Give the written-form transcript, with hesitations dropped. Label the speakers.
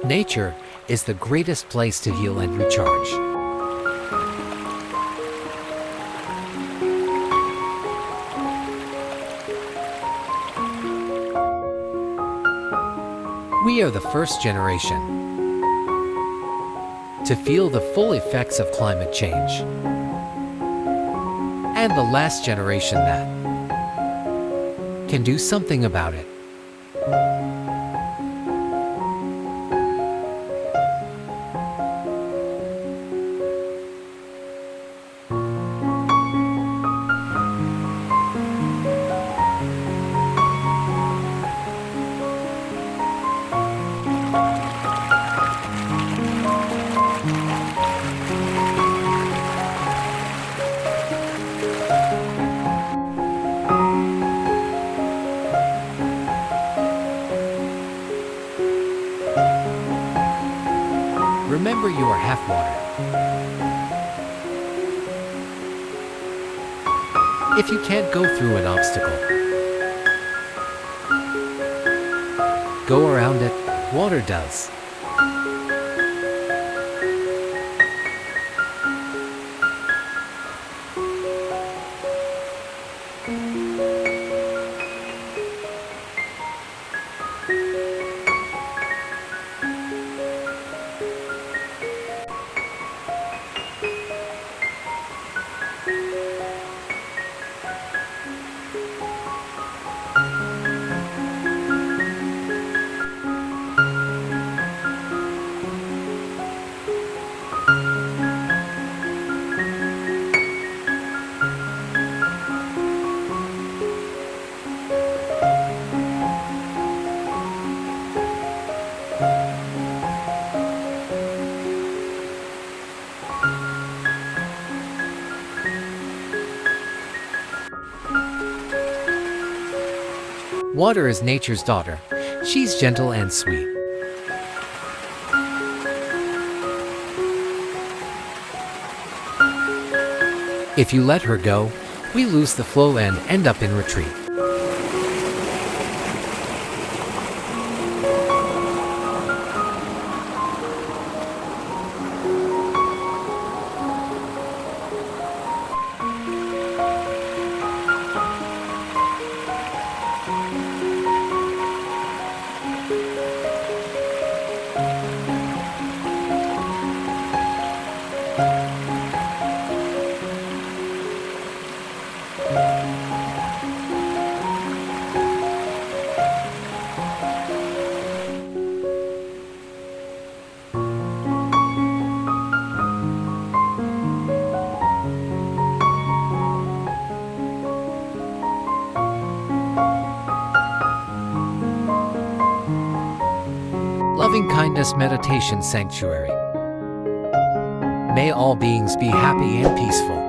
Speaker 1: Nature is the greatest place to heal and recharge. We are the first generation to feel the full effects of climate change, and the last generation that can do something about it. Remember, you are half water. If you can't go through an obstacle, go around it. Water does. Water is nature's daughter. She's gentle and sweet. If you let her go, we lose the flow and end up in retreat. Loving Kindness Meditation Sanctuary. May all beings be happy and peaceful.